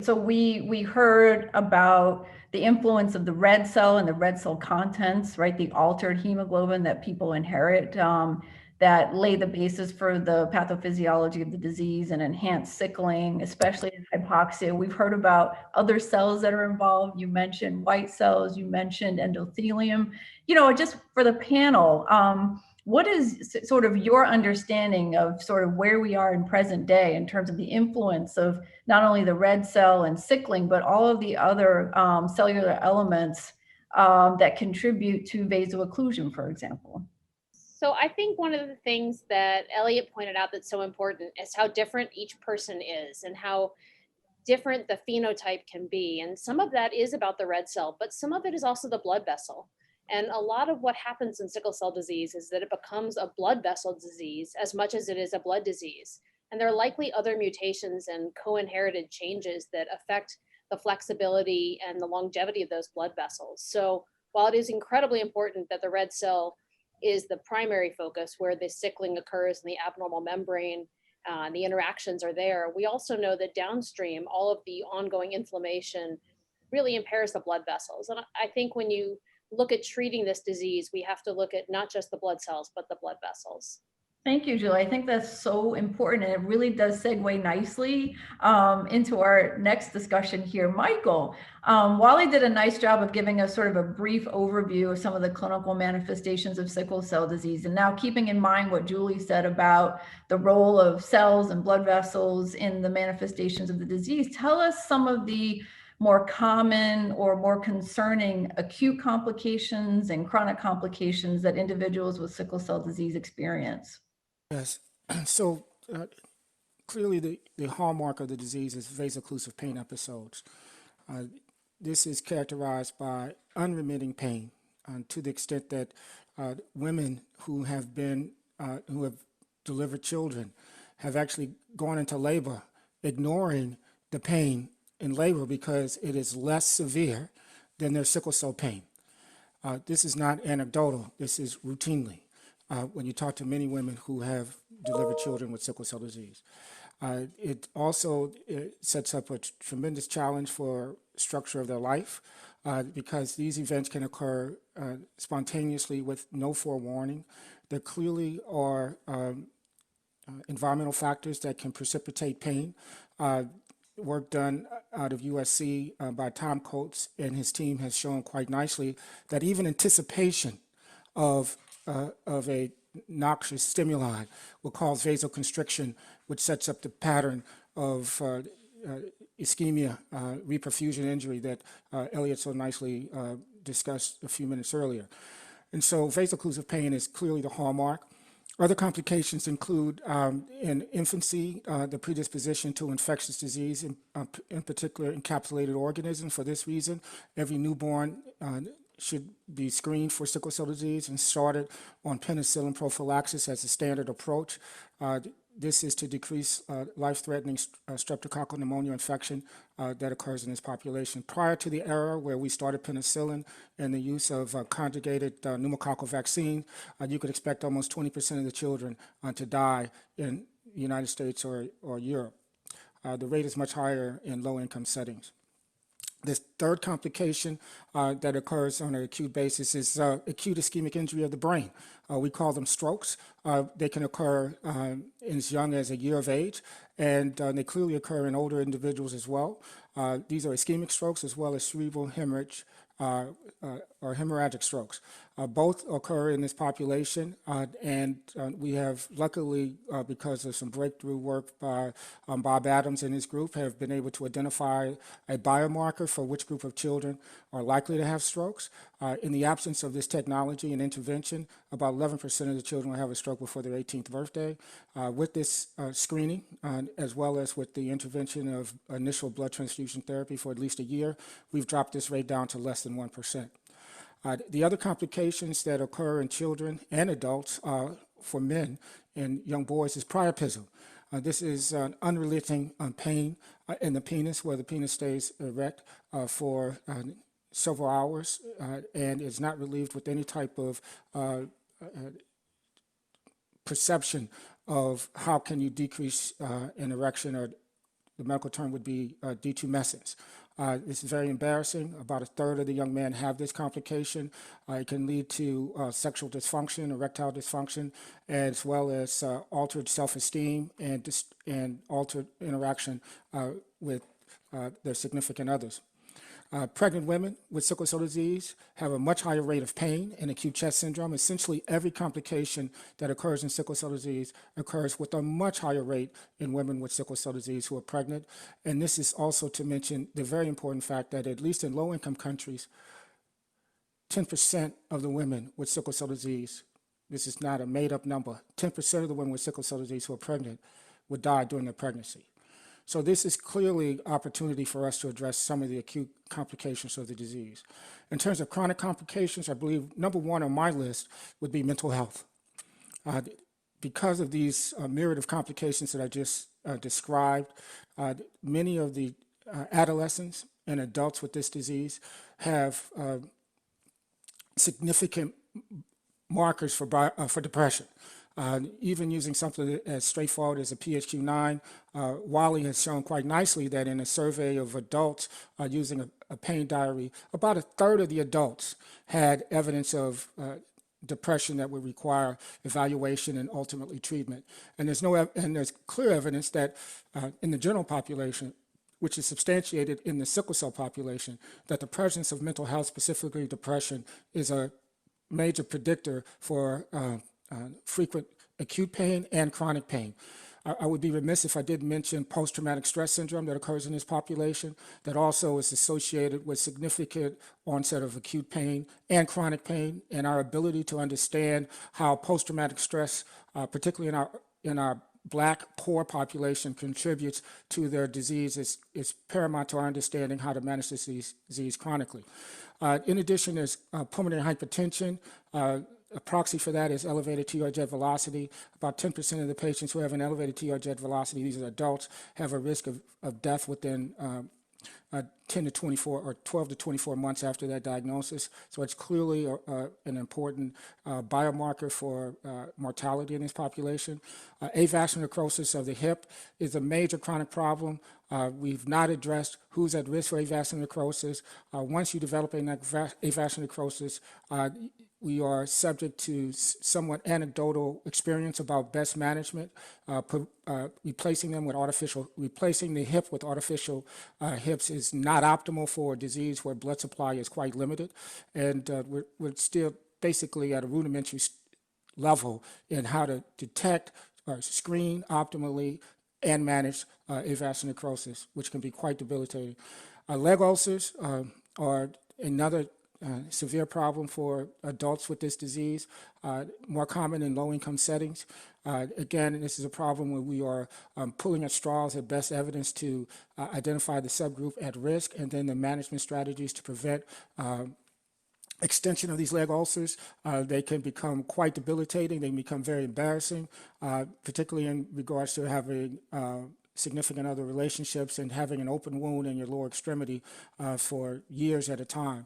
So we heard about the influence of the red cell and the red cell contents, right? The altered hemoglobin that people inherit, that lay the basis for the pathophysiology of the disease and enhanced sickling, especially in hypoxia. We've heard about other cells that are involved. You mentioned white cells, you mentioned endothelium. Just for the panel, what is sort of your understanding of sort of where we are in present day in terms of the influence of not only the red cell and sickling, but all of the other cellular elements that contribute to vaso-occlusion, for example? So I think one of the things that Elliot pointed out that's so important is how different each person is and how different the phenotype can be. And some of that is about the red cell, but some of it is also the blood vessel. And a lot of what happens in sickle cell disease is that it becomes a blood vessel disease as much as it is a blood disease. And there are likely other mutations and co-inherited changes that affect the flexibility and the longevity of those blood vessels. So while it is incredibly important that the red cell is the primary focus where the sickling occurs in the abnormal membrane, the interactions are there. We also know that downstream, all of the ongoing inflammation really impairs the blood vessels. And I think when you look at treating this disease, we have to look at not just the blood cells, but the blood vessels. Thank you, Julie. I think that's so important, and it really does segue nicely into our next discussion here. Michael, Wally did a nice job of giving us sort of a brief overview of some of the clinical manifestations of sickle cell disease. And now, keeping in mind what Julie said about the role of cells and blood vessels in the manifestations of the disease, tell us some of the more common or more concerning acute complications and chronic complications that individuals with sickle cell disease experience. Yes. So clearly the hallmark of the disease is vaso-occlusive pain episodes. Uh, this is characterized by unremitting pain to the extent that women who have delivered children have actually gone into labor ignoring the pain in labor because it is less severe than their sickle cell pain. This is not anecdotal. This is routinely. When you talk to many women who have delivered children with sickle cell disease. It also sets up a tremendous challenge for structure of their life because these events can occur spontaneously with no forewarning. There clearly are environmental factors that can precipitate pain. Work done out of USC by Tom Coates and his team has shown quite nicely that even anticipation of a noxious stimuli will cause vasoconstriction, which sets up the pattern of ischemia, reperfusion injury that Elliot so nicely discussed a few minutes earlier. And so vaso-occlusive pain is clearly the hallmark. Other complications include in infancy, the predisposition to infectious disease, in particular encapsulated organisms. For this reason, every newborn should be screened for sickle cell disease and started on penicillin prophylaxis as a standard approach. This is to decrease life-threatening streptococcal pneumonia infection that occurs in this population. Prior to the era where we started penicillin and the use of conjugated pneumococcal vaccine, you could expect almost 20% of the children to die in the United States or Europe. The rate is much higher in low-income settings. This third complication that occurs on an acute basis is acute ischemic injury of the brain. We call them strokes. They can occur as young as a year of age, and they clearly occur in older individuals as well. These are ischemic strokes as well as cerebral hemorrhage or hemorrhagic strokes. Both occur in this population, and we have luckily, because of some breakthrough work by Bob Adams and his group, have been able to identify a biomarker for which group of children are likely to have strokes. In the absence of this technology and intervention, about 11% of the children will have a stroke before their 18th birthday. With this screening, as well as with the intervention of initial blood transfusion therapy for at least a year, we've dropped this rate down to less than 1%. The other complications that occur in children and adults for men and young boys is priapism. This is an unrelenting pain in the penis where the penis stays erect for several hours and is not relieved with any type of perception of how can you decrease an erection or the medical term would be detumescence. This is very embarrassing. About a third of the young men have this complication. It can lead to sexual dysfunction, erectile dysfunction, as well as altered self-esteem and altered interaction with their significant others. Pregnant women with sickle cell disease have a much higher rate of pain and acute chest syndrome. Essentially, every complication that occurs in sickle cell disease occurs with a much higher rate in women with sickle cell disease who are pregnant. And this is also to mention the very important fact that, at least in low-income countries, 10% of the women with sickle cell disease, this is not a made-up number, 10% of the women with sickle cell disease who are pregnant would die during their pregnancy. So this is clearly opportunity for us to address some of the acute complications of the disease. In terms of chronic complications, I believe number one on my list would be mental health. Because of these myriad of complications that I just described, many of the adolescents and adults with this disease have significant markers for depression. Even using something as straightforward as a PHQ-9, Wiley has shown quite nicely that in a survey of adults using a pain diary, about a third of the adults had evidence of depression that would require evaluation and ultimately treatment. And there's clear evidence that in the general population, which is substantiated in the sickle cell population, that the presence of mental health, specifically depression, is a major predictor for frequent acute pain and chronic pain. I would be remiss if I didn't mention post-traumatic stress syndrome that occurs in this population, that also is associated with significant onset of acute pain and chronic pain, and our ability to understand how post-traumatic stress, particularly in our Black poor population, contributes to their disease is paramount to our understanding how to manage this disease chronically. In addition, there's pulmonary hypertension. A proxy for that is elevated TR jet velocity. About 10% of the patients who have an elevated TR jet velocity, these are adults, have a risk of death within 10 to 24 or 12 to 24 months after that diagnosis. So it's clearly an important biomarker for mortality in this population. Avascular necrosis of the hip is a major chronic problem. We've not addressed who's at risk for avascular necrosis. Once you develop avascular necrosis, we are subject to somewhat anecdotal experience about best management, replacing the hip with artificial hips is not optimal for a disease where blood supply is quite limited. And we're still basically at a rudimentary level in how to detect or screen optimally and manage avascular necrosis, which can be quite debilitating. Leg ulcers are another severe problem for adults with this disease, more common in low-income settings. Again, this is a problem where we are pulling at straws at best evidence to identify the subgroup at risk, and then the management strategies to prevent extension of these leg ulcers. They can become quite debilitating. They can become very embarrassing, particularly in regards to having significant other relationships and having an open wound in your lower extremity for years at a time.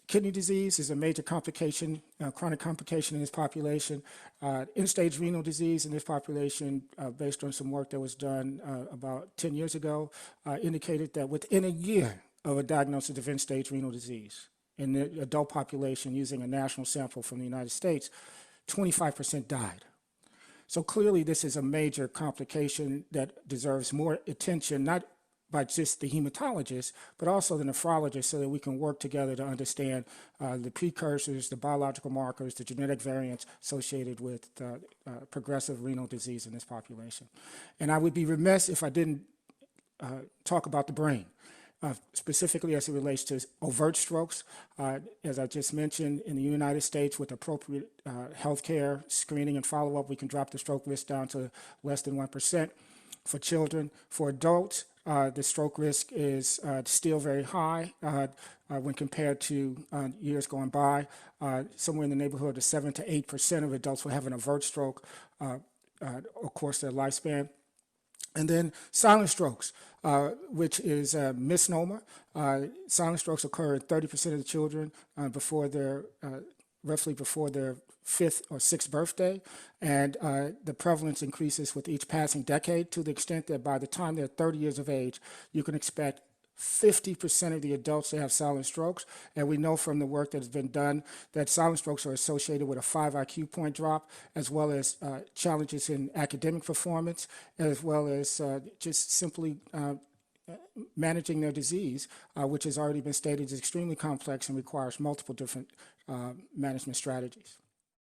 Kidney disease is a major complication, chronic complication in this population. End-stage renal disease in this population, based on some work that was done about 10 years ago, indicated that within a year of a diagnosis of end-stage renal disease in the adult population using a national sample from the United States, 25% died. So clearly this is a major complication that deserves more attention, not by just the hematologist, but also the nephrologist, so that we can work together to understand the precursors, the biological markers, the genetic variants associated with progressive renal disease in this population. And I would be remiss if I didn't talk about the brain, specifically as it relates to overt strokes. As I just mentioned, in the United States, with appropriate healthcare, screening, and follow-up, we can drop the stroke risk down to less than 1%. For children, for adults, the stroke risk is still very high when compared to years going by. Somewhere in the neighborhood of 7 to 8% of adults will have an overt stroke, of course, their lifespan. And then silent strokes, which is a misnomer. Silent strokes occur in 30% of the children before they're roughly before their fifth or sixth birthday, and the prevalence increases with each passing decade to the extent that by the time they're 30 years of age, you can expect 50% of the adults to have silent strokes. And we know from the work that has been done that silent strokes are associated with a 5 IQ point drop, as well as challenges in academic performance, as well as just simply managing their disease, which has already been stated is extremely complex and requires multiple different management strategies.